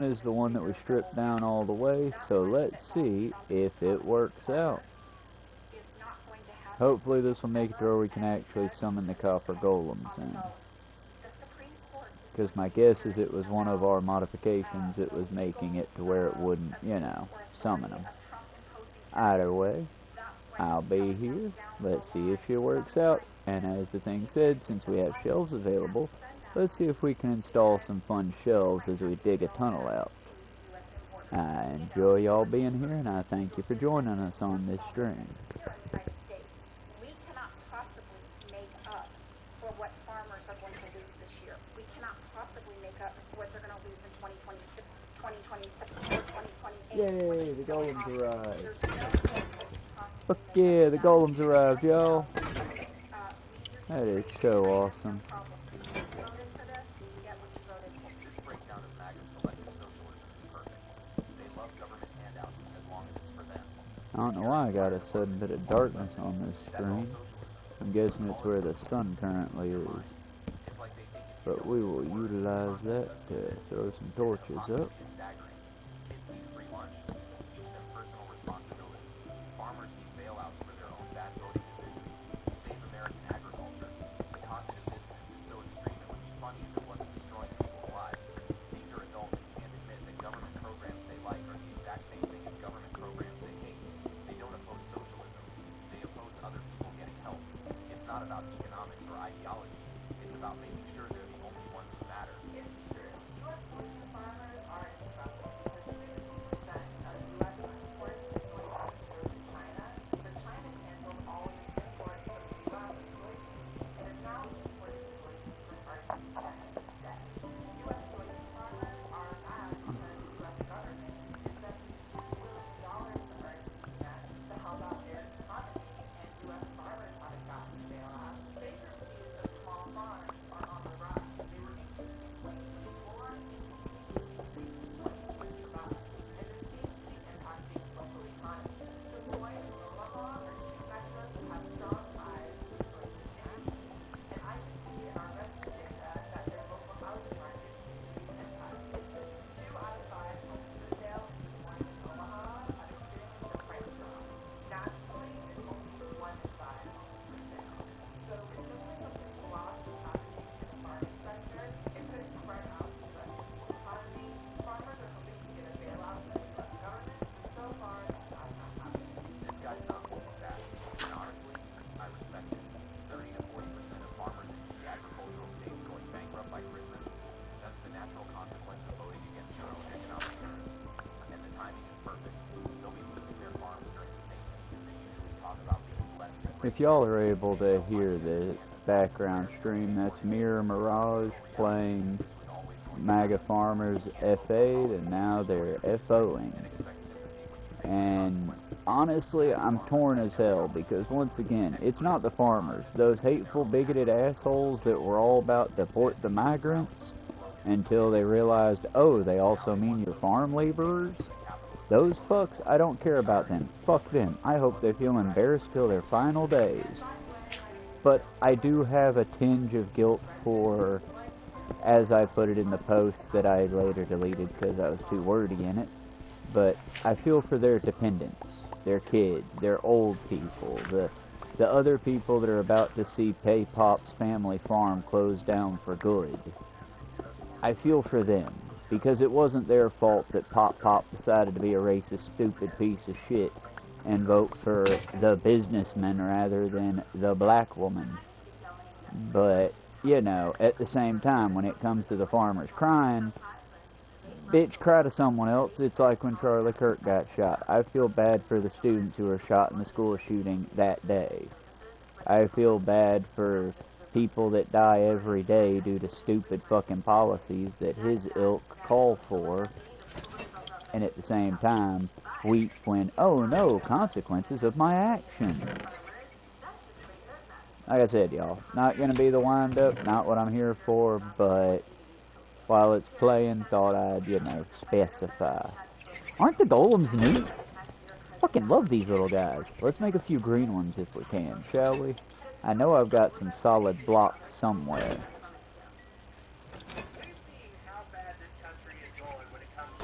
is the one that we stripped down all the way, so let's see if it works out. Hopefully this will make it to where we can actually summon the copper golems in. Because my guess is it was one of our modifications that was making it to where it wouldn't, you know, summon them. Either way, I'll be here. Let's see if it works out. And as the thing said, since we have shelves available, let's see if we can install some fun shelves as we dig a tunnel out. I enjoy y'all being here, and I thank you for joining us on this stream. We cannot possibly make up for what farmers are going to lose this year. We cannot possibly make up for what they're going to lose in 2026, 2027, or 2028. Yay, the golems arrived. Fuck yeah, the golems arrived, y'all. That is so awesome. I don't know why I got a sudden bit of darkness on this screen. I'm guessing it's where the sun currently is. But we will utilize that to throw some torches up. If y'all are able to hear the background stream, that's Mirror Mirage playing MAGA Farmers F8, and now they're FOing. And honestly, I'm torn as hell, because once again, it's not the farmers. Those hateful, bigoted assholes that were all about deport the migrants until they realized, oh, they also mean your farm laborers. Those fucks, I don't care about them. Fuck them. I hope they feel embarrassed till their final days. But I do have a tinge of guilt for, as I put it in the post that I later deleted because I was too wordy in it, but I feel for their dependents, their kids, their old people, the other people that are about to see Pay Pop's family farm close down for good. I feel for them. Because it wasn't their fault that Pop decided to be a racist, stupid piece of shit and vote for the businessman rather than the black woman. But, you know, at the same time, when it comes to the farmers crying, bitch, cry to someone else. It's like when Charlie Kirk got shot. I feel bad for the students who were shot in the school shooting that day. I feel bad for people that die every day due to stupid fucking policies that his ilk call for, and at the same time weep when, oh no, consequences of my actions. Like I said, y'all, not gonna be the wind-up, not what I'm here for, but while it's playing, thought I'd, you know, specify. Aren't the golems neat? Fucking love these little guys. Let's make a few green ones if we can, shall we? I know I've got some solid blocks somewhere. We've seen how bad this country is going when it comes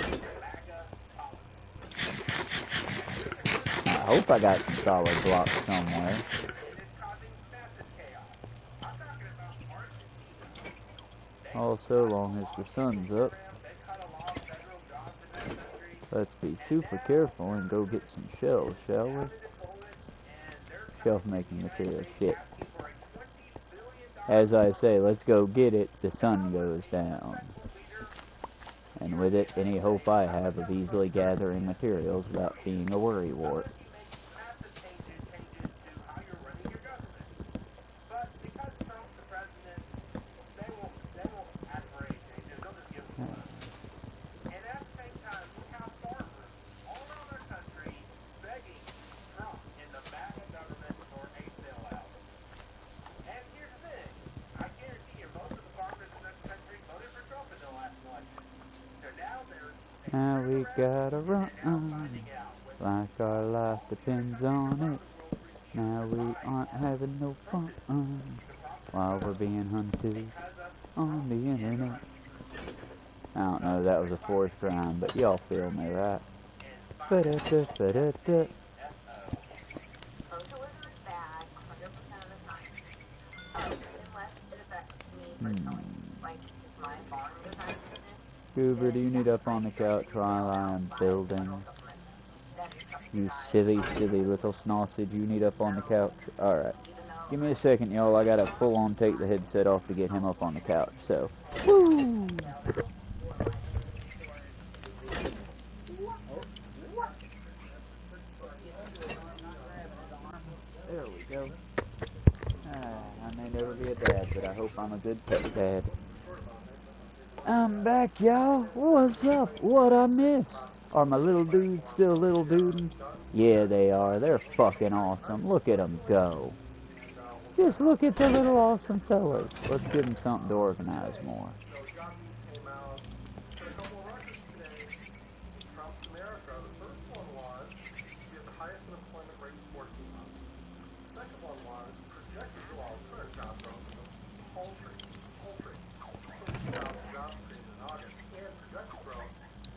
hope I got some solid blocks somewhere. All so long as the sun's up. Let's be super careful and go get some shells, shall we? Shelf making material, shit. As I say, let's go get it, the sun goes down. And with it, any hope I have of easily gathering materials without being a worrywart. Now we gotta run, like our life depends on it. Now we aren't having no fun, while we're being hunted on the internet. I don't know, that was a forced rhyme, but y'all feel me, right? Socialism is bad 100% of the time. Unless it affects me personally. Like, my farm design business. Goober, do you need up on the couch while I am building? You silly, silly little sausage, you need up on the couch? Alright. Give me a second, y'all. I gotta full on take the headset off to get him up on the couch, so. Woo! There we go. I may never be a dad, but I hope I'm a good pet dad. I'm back, y'all. What's up? What I missed? Are my little dudes still little dudin'? Yeah, they are. They're fucking awesome. Look at them go. Just look at the little awesome fellas. Let's give them something to organize more.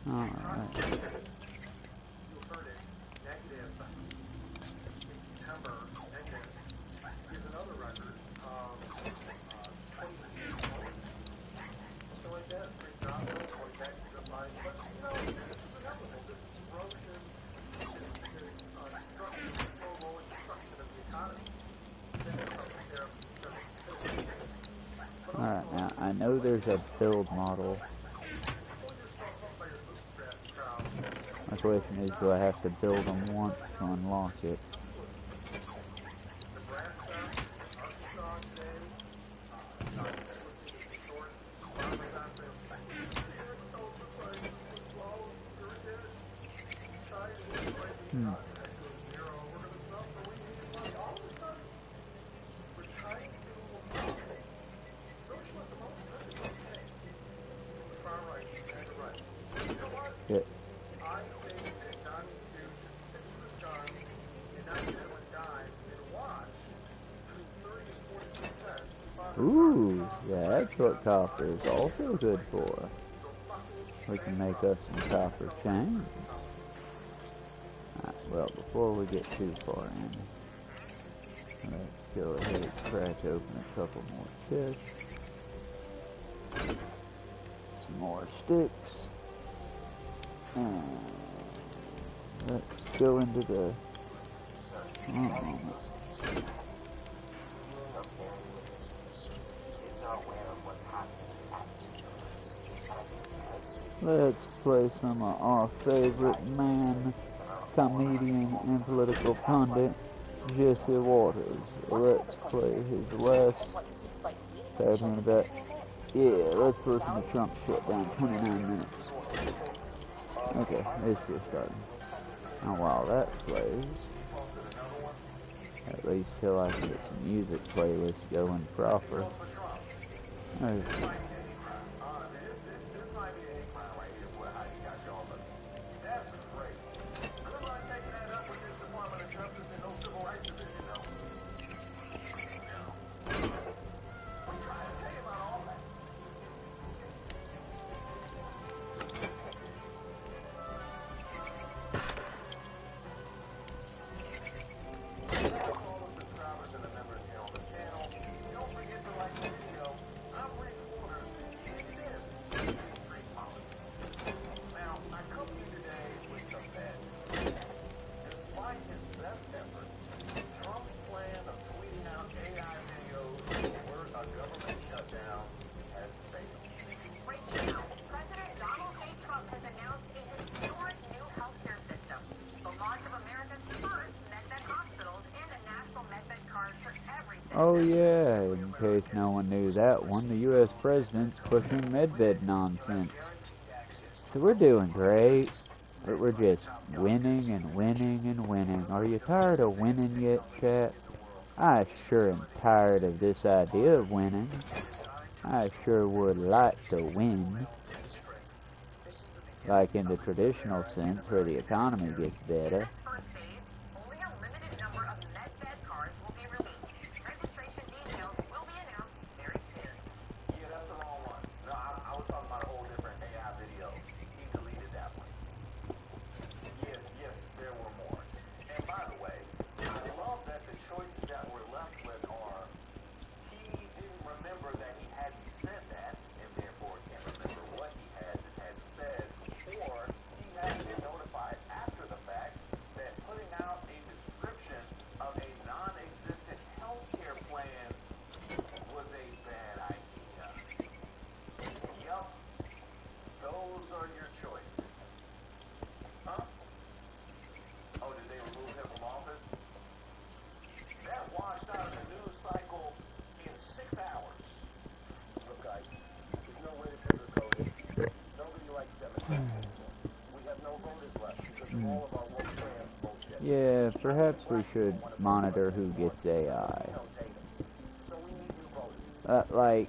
Alright. Alright, now I know there's a build model. My question is, do I have to build them once to unlock it? Shit. Ooh, yeah, that's what copper is also good for. We can make us some copper chains. Alright, well, before we get too far in, let's go ahead and crack open a couple more chests. Some more sticks. And let's go into the... Let's play some of our favorite man, comedian, and political pundit, Jesse Waters. Let's play his last pattern about. Yeah, let's listen to Trump shut down 29 minutes. Okay, it's just starting. Now while that plays, at least till I can get some music playlists going proper. Okay. Oh yeah, in case no one knew that one, the U.S. president's pushing medbed nonsense. So we're doing great, but we're just winning and winning and winning. Are you tired of winning yet, chat? I sure am tired of this idea of winning. I sure would like to win. Like in the traditional sense where the economy gets better. Yeah, perhaps we should monitor who gets AI. Like,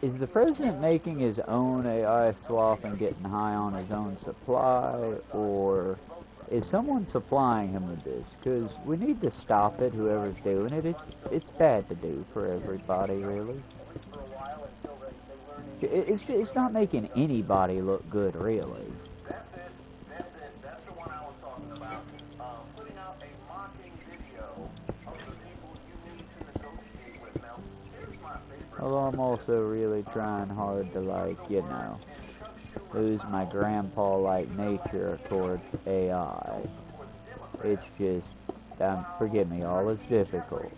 is the president making his own AI swap and getting high on his own supply, or is someone supplying him with this? Because we need to stop it, whoever's doing it. It's bad to do for everybody, really. It's not making anybody look good, really. Although I'm also really trying hard to, like, you know, lose my grandpa-like nature towards AI. It's just, forgive me, all is difficult.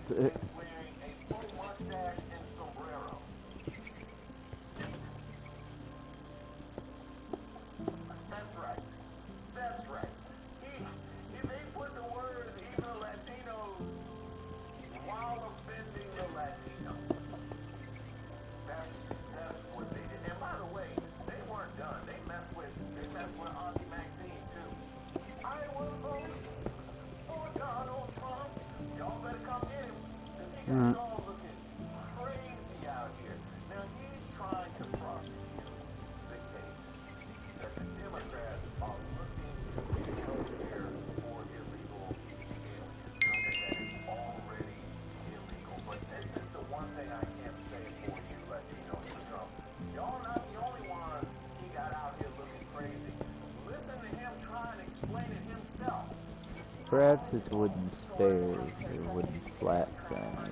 Perhaps it's wooden stairs or wooden flats I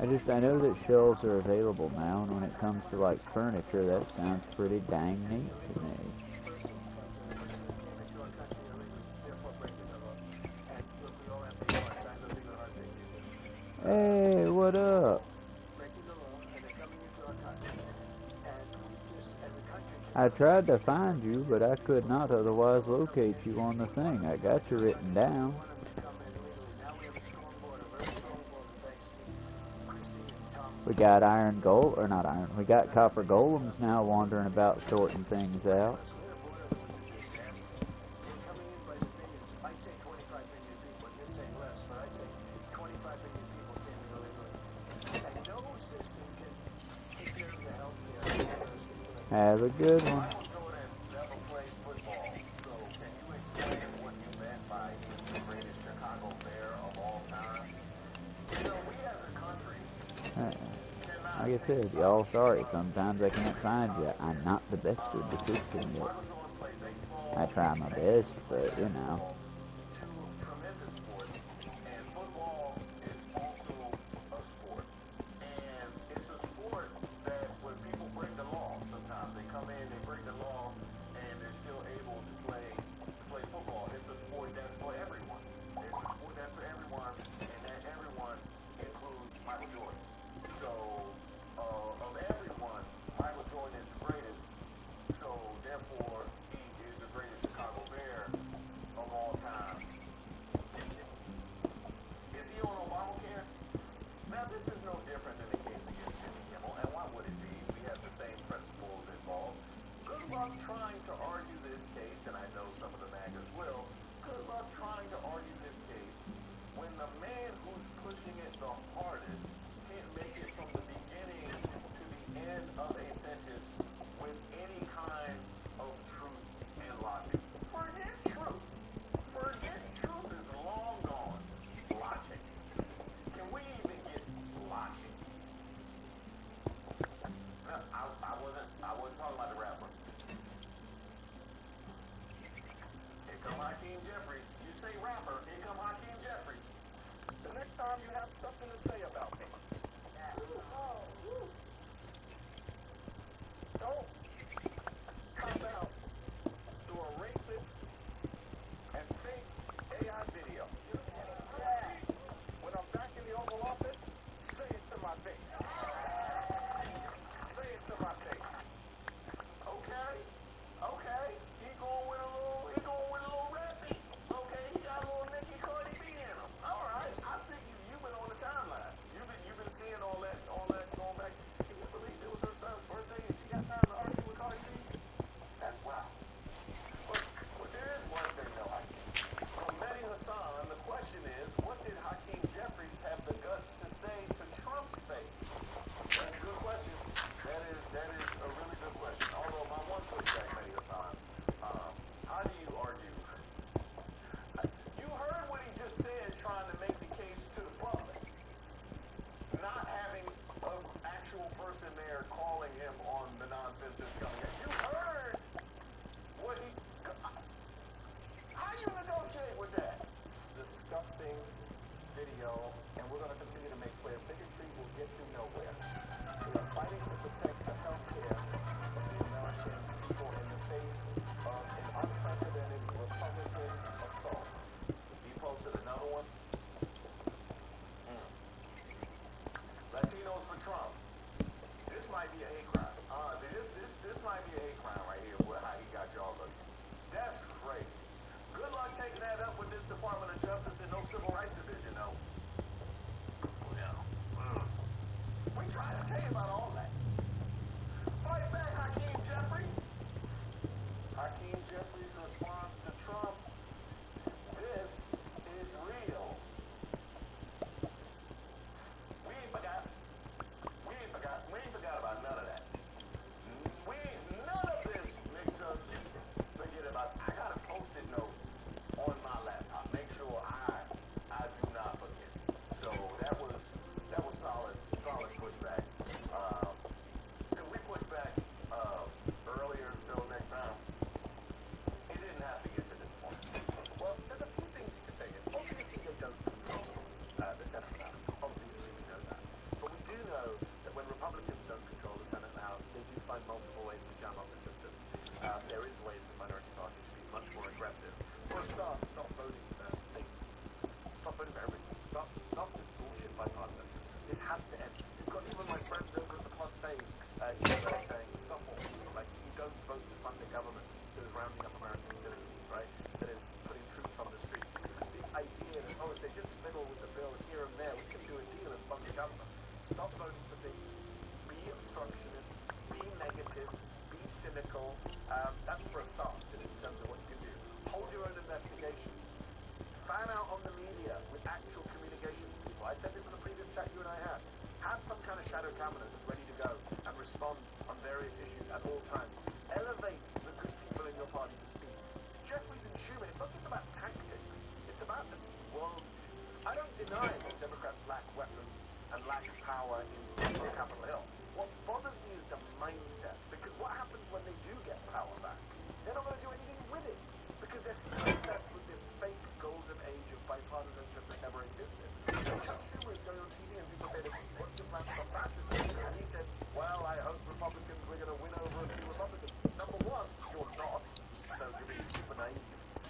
need. I know that shelves are available now, and when it comes to like furniture, that sounds pretty dang neat to me. Hey, what up? I tried to find you, but I could not otherwise locate you on the thing. I got you written down. We got we got copper golems now wandering about sorting things out. Have a good one. Like I said, y'all sorry, sometimes I can't find you. I'm not the best with the system yet. I try my best, but you know. trying to argue this case, and I know some of the MAGAs will, good luck trying to argue this case when the man who's pushing it the hardest can't make it from the beginning to the end of a sentence with any kind of truth and logic. Forget truth. Forget truth is long gone. Logic. Can we even get logic? No, I wasn't talking about the rapper. Here come Hakeem Jeffries. You say rapper, here come Hakeem Jeffries. The next time you have something to say about me, don't come out to a racist and fake AI video. When I'm back in the Oval Office, say it to my face. Say it to my face. Okay, okay. He going with a little rappy. Okay, he got a little Nicki Cardi B in him. All right, I see you've been on the timeline. You've been seeing all that going back. Can you believe it was her son's birthday and she got time to argue with Cardi B? That's wild. But there is one thing though. From Mehdi Hassan, the question is, what did Hakeem Jeffries have the guts to say to Trump's face? That's a good question. That is a really good question. Although my one pushback, Mehdi Hassan, how do you argue? You heard what he just said, trying to make the case to the public. Not having an actual person there calling him on the nonsense that's coming out. You heard what he... How you negotiate with that? Disgusting video, and we're going to continue to make clear bigotry will get you nowhere. We are fighting to protect the health care of the American people in the face of an unprecedented Republican assault. He posted another one. Latinos for Trump. This might be a hate crime. This might be a hate crime right here, how he got y'all looking. That's crazy. Good luck taking that up with this Department of Justice and no Civil Rights Division, though. We tried to tell you about all that. Fight back, Hakeem Jeffries. Hakeem Jeffries' response to Trump. This is real. We ain't forgot. We ain't forgot about none of that. None of this makes us forget about. I got a post-it note on my laptop. Make sure I do not forget. So that was solid pushback. If we push back earlier, so next time, it didn't have to get to this point. Well, there's a few things you can say. Obviously, they don't control the Senate and House. Obviously, we know that. But we do know that when Republicans don't control the Senate and House, they do find multiple ways to jam up the system. There is ways for minority parties to be much more aggressive. For a start, stop voting for things. Stop voting for everything. Stop this bullshit bipartisan. This has to end. You've got even my friends over at the pod saying, stop all this. Like, you don't vote to fund the government that is rounding up American citizens, right? That is putting troops on the streets. The idea that, if they just fiddle with the bill here and there, we can do a deal and fund the government. Stop voting for things. Be obstructionist. Be negative. Be cynical. That's for a start, just in terms of what you can do. Hold your own investigations. Fan out on the media with actual communications people. I said this in the previous chat you and I had. Have some kind of shadow cabinet that's ready to go and respond on various issues at all times. Elevate the good people in your party to speak. Jeffries and Schumer, it's not just about tactics. It's about this world. I don't deny that Democrats lack weapons and lack power on Capitol Hill. What bothers me is the mindset, because what happens when they do get power back? They're not going to do anything with it, because they're still obsessed with this fake golden age of bipartisanship that never existed. Chuck Schumer is going on TV and people say, what's your plan for fascism? And he said, well, I hope Republicans, we're going to win over a few Republicans. Number one, you're not, so you're being super naive.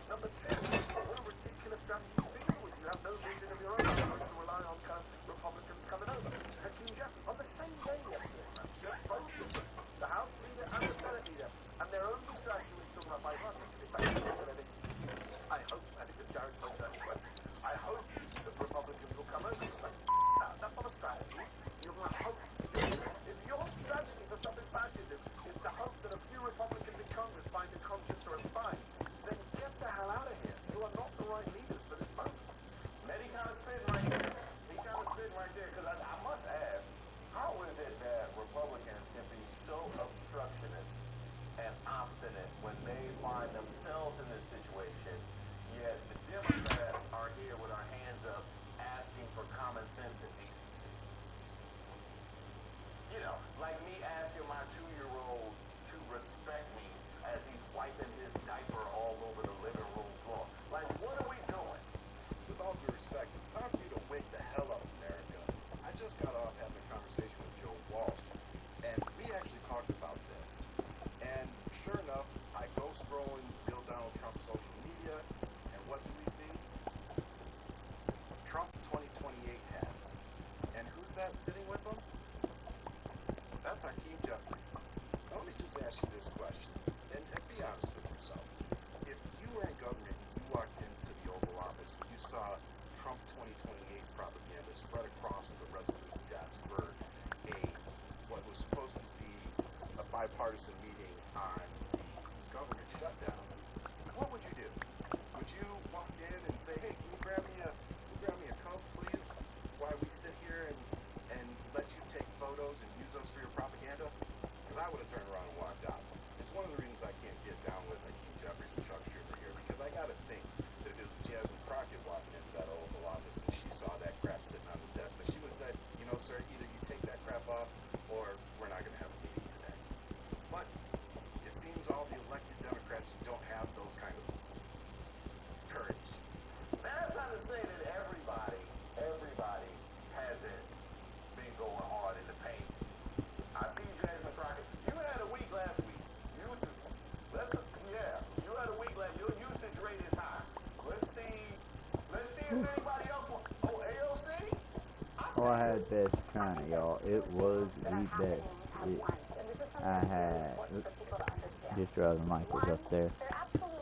Number two, what a ridiculous strategy to begin with. You have no vision of your own. You're going to rely on kind of Republicans coming over. Hakeem Jeffries, on the same day yesterday, man, just both of them, the House leader and the Senate leader, and their only strategy was talking about bipartisanship. In fact, I hope, I think that Jared posed that question, I hope that Republicans will come over. Like, that's not a strategy. You're going to hope. If your strategy for stopping fascism is to hope that a few Republicans in Congress find a so obstructionist and obstinate when they find themselves in this situation, yet the Democrats are here with our hands up asking for common sense and decency. You know, like me asking my 2-year-old to respect me as he's wiping his diaper all over the living room floor. Like, what are we doing? With all due respect, it's time for you to wake the hell up, America. I just got off having a conversation with Joe Walsh, and we actually talked about this. And sure enough, I go scrolling real Donald Trump social media, and what do we see? Trump 2028 hats. And who's that sitting with him? That's Hakeem Jeffries. Now, let me just ask you this question, and be honest with yourself. If you were in government and you walked into the Oval Office and you saw Trump 2028 propaganda spread across the resolute desk for what was supposed to be a bipartisan meeting on the government shutdown, what would you do? Would you walk in and say, hey, can you grab me a Coke, please, while we sit here and let you take photos and use us for your propaganda? Because I would have turned around and walked out. It's one of the reasons I can't get down with Hakeem Jeffries and Chuck Schumer here, because I got to think that if it was Jasmine Crockett walking into that Oval Office and she saw that crap sitting on the desk, that she would have said, you know, sir, either you take that crap off or we're not going to have a meeting today. But it seems all the elected Democrats don't have those kind of courage. That's not to say that everybody hasn't been going hard in the paint. I see Jasmine Crockett. You had a week last week. You had a week last. Your usage rate is high. Let's see if anybody else wants. Oh, AOC? I had Best China, y'all. It was the best. I had, just rather the mic was up there.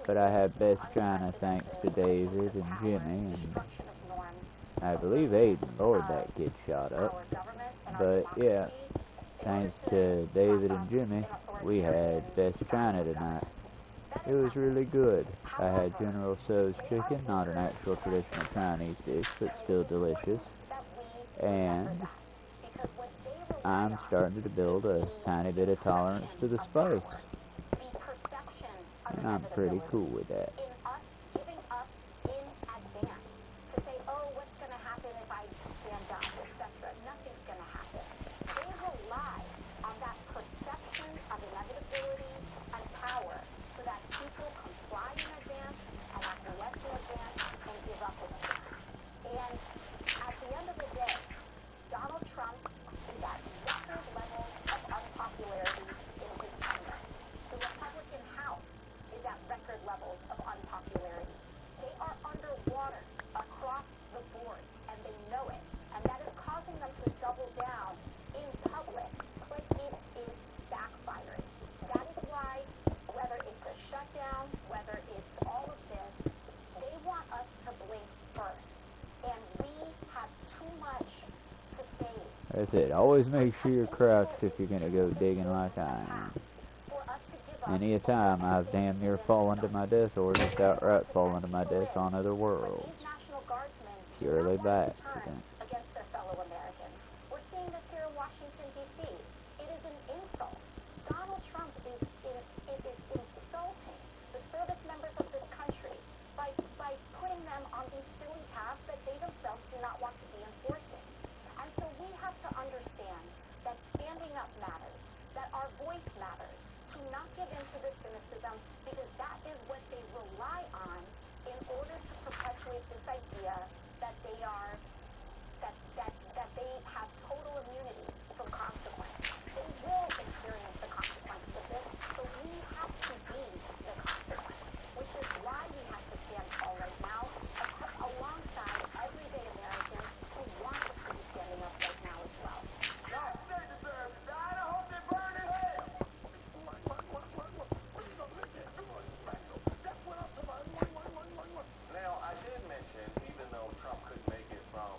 But I had Best China thanks to David and Jimmy, and I believe Aiden Lord that kid shot up. But yeah, thanks to David and Jimmy, we had Best China tonight. It was really good. I had General Tso's chicken, not an actual traditional Chinese dish, but still delicious. And I'm starting to build a tiny bit of tolerance to the spice. And I'm pretty cool with that. Giving us in advance to say, oh, what's going to happen if I stand up, etc. Nothing's going to happen. They rely on that perception of inevitability and power so that people comply in advance and acquiesce in advance and give up in advance. And at the end of the day, Donald Trump is at record levels of unpopularity in his tenure. The Republican House is at record levels of unpopularity. They are underwater across the board, and they know it. And that is causing them to double down in public, but it is backfiring. That is why, whether it's a shutdown, whether it's all of this, they want us to blink first. And we have too much to save. That's it. Always make sure you're crouched if you're going to go digging like I am. Many a time I've damn near fallen to my death or just outright fallen to my death on other worlds. Purely by accident. Against their fellow Americans. We're seeing this here in Washington, D.C. It is an insult. Donald Trump is insulting the service members of this country by putting them on these silly paths that they themselves do not want to be enforcing. And so we have to understand that standing up matters, that our voice matters, to not give into this cynicism, because that is what they rely on in order to perpetuate this idea that they are, that they have total immunity from consequence. They will experience the consequences of this, so we have to be the consequence, which is why we have to stand tall right now, alongside everyday Americans who want us to be standing up right now as well. Yes, they deserve to die. I hope they burn in hell. Now, I did mention, even though Trump couldn't make it from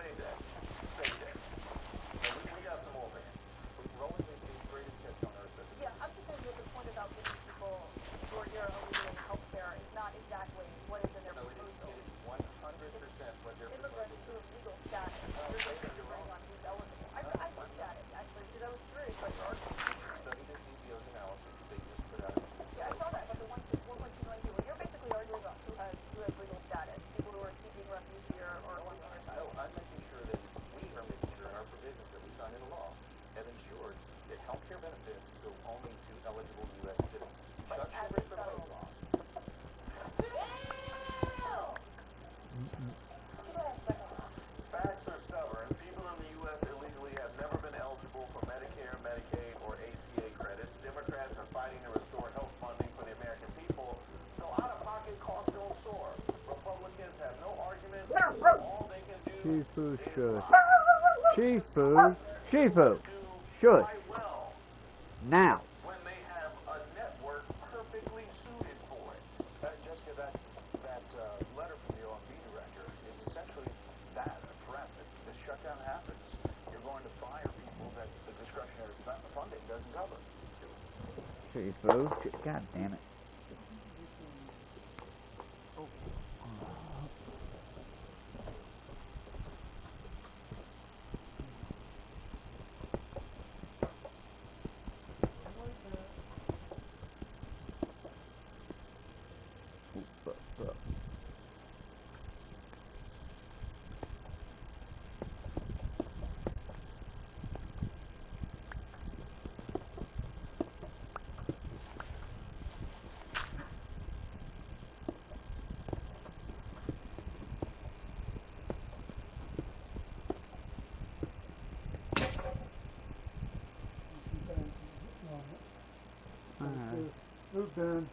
Same day. Same day. And we got some more there. Rolling the greatest hits on earth. Yeah, I'm just saying that the point about giving people who are here illegally health care is not exactly what is in their No, it proposal. is 100% what they're Immigrants who have legal status. You're just disagreeing on who's eligible. I looked at it, actually, because I was curious about your argument. Study the CBO's analysis that they just put out. Yeah, I saw that, about the 1.2 million people. You're basically arguing about who has legal status, people who are seeking refuge here or on the other side. No, I'm making sure that we are making sure in our provisions that we sign into law have ensured that health care benefits go only to eligible U.S. citizens. But Such as is a the federal law. Facts are stubborn. People in the U.S. illegally have never been eligible for Medicare, Medicaid, or ACA credits. Democrats are fighting to restore health funding for the American people, so out-of-pocket costs don't soar. Republicans have no argument. All they can do Shifu, is shush. lie. Shifu, Shifu, Do shush. quite well Now. when they have a network perfectly suited for it. Jessica, that letter from the OMB director is essentially that, a threat that this shutdown happens. You're going to fire people that the discretionary funding doesn't cover. Shifu, God damn it. Move down.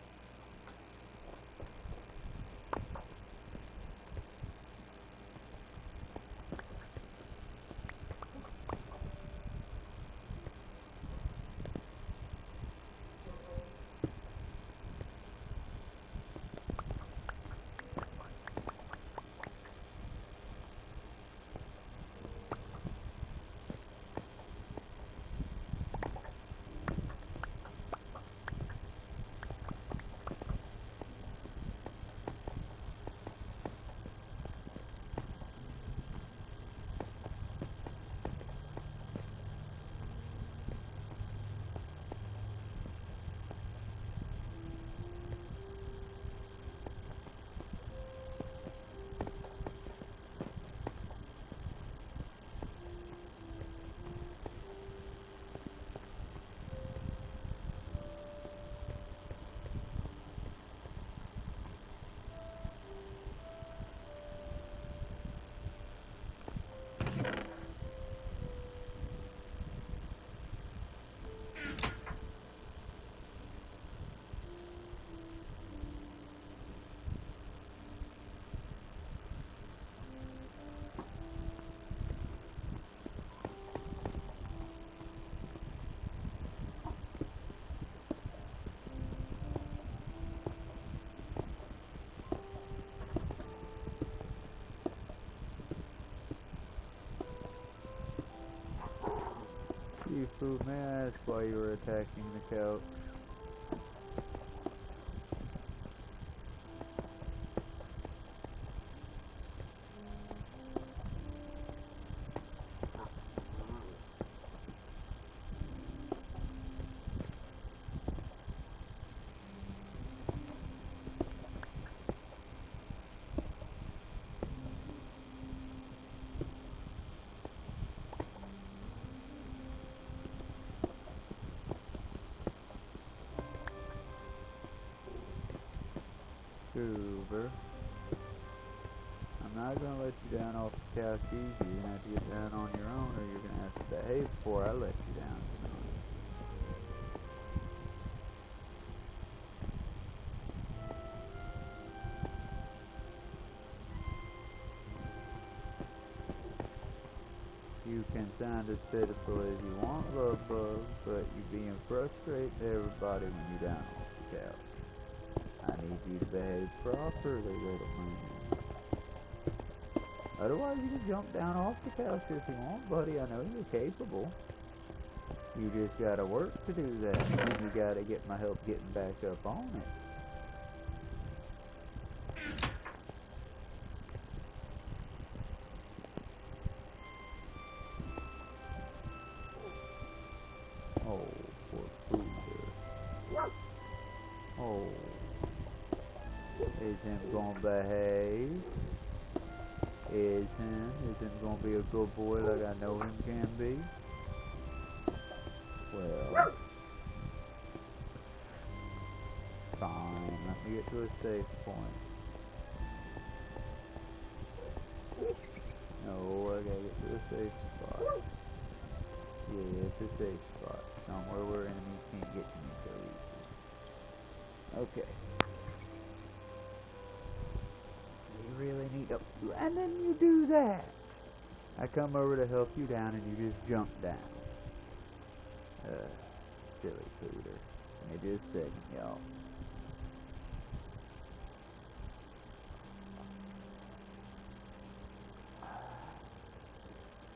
Shifu, may I ask why you were attacking the couch? Hoover. I'm not gonna let you down off the couch easy. You're gonna have to get down on your own, or you're gonna have to behave before I let you down tonight. You can sound as pitiful as you want, love bug, but you're being frustrating to everybody when you're down off the couch. I need you to behave properly, little man. Otherwise, you can jump down off the couch if you want, buddy. I know you're capable. You just gotta work to do that. And you gotta get my help getting back up on it. Oh, poor Pooter. Oh. Is him gonna behave? Is him gonna be a good boy like I know him can be? Well, fine, let me get to a safe point. No, I gotta get to a safe spot. Yeah, it's a safe spot. Somewhere where enemies can't get to me so easily. Okay. You really need to... And then you do that! I come over to help you down and you just jump down. Silly Pooter. And just a second, y'all.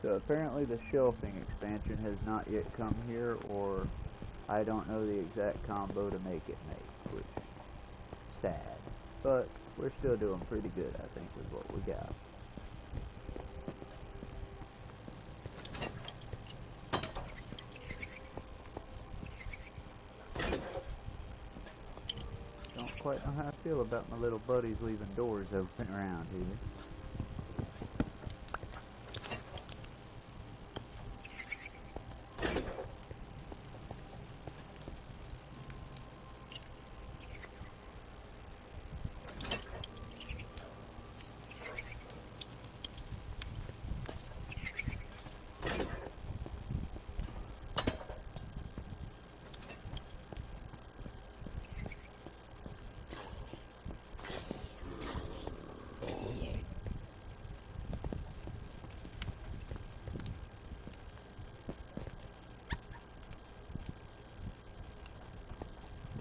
So apparently the shelving expansion has not yet come here, or I don't know the exact combo to make it make, which is sad. But we're still doing pretty good, I think, with what we got. Don't quite know how I feel about my little buddies leaving doors open around here.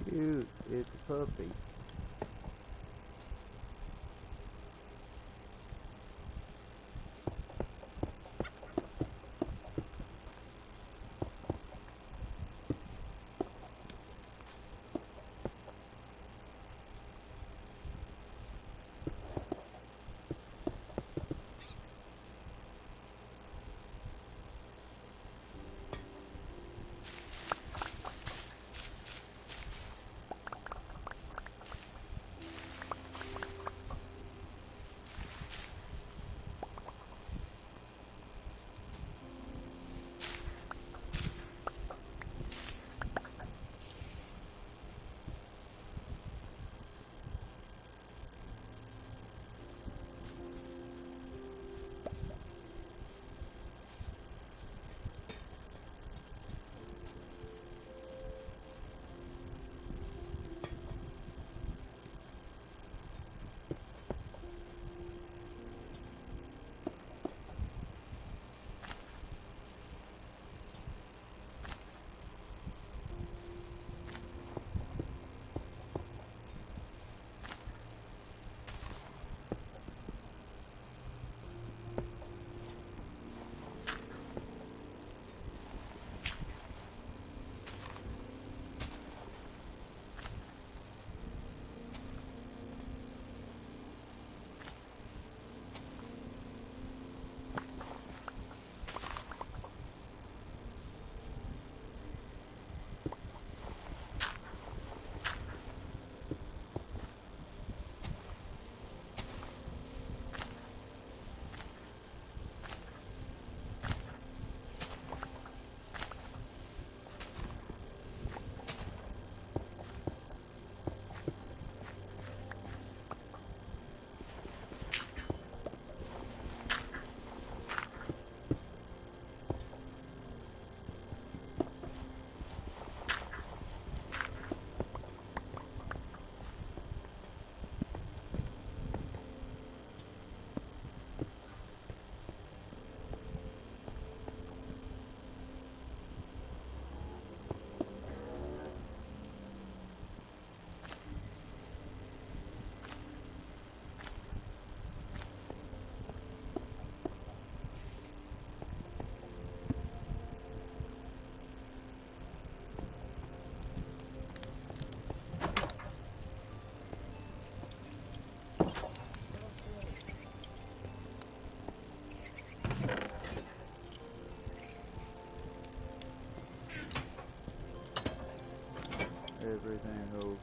Cute, it's a puppy.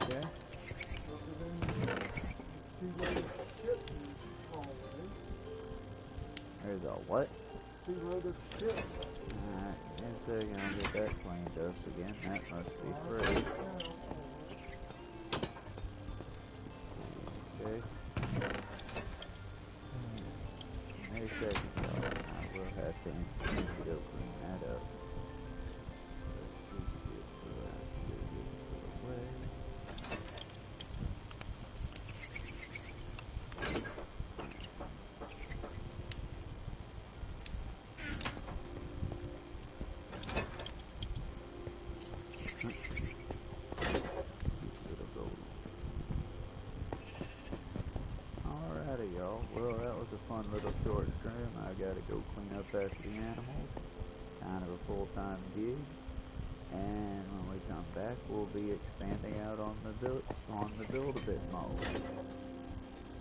Okay. There's a what? Two-loaded ship. Alright, in a second I'll get that cleaned up again. That must be free. Okay. In a second, y'all. I will have to go clean that up. Let's just get around here, get it away. Alrighty, y'all. Well, that was a fun little short stream. I gotta go clean up after the animals. Kind of a full-time gig. And when we come back, we'll be expanding out on the Build-A-Bit mode.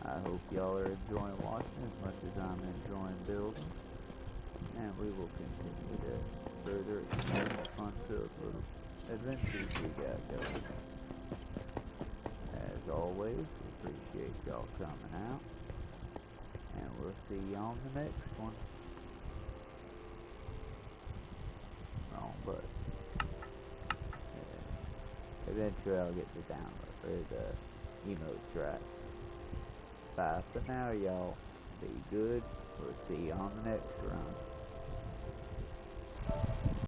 I hope y'all are enjoying watching as much as I'm enjoying building. And we will continue to further expand the fun-filled little adventures we got going. As always, we appreciate y'all coming out. And we'll see you on the next one. Wrong button. Yeah. Eventually I'll get the download, or the emotes right. Bye for now, y'all. Be good. We'll see you on the next run.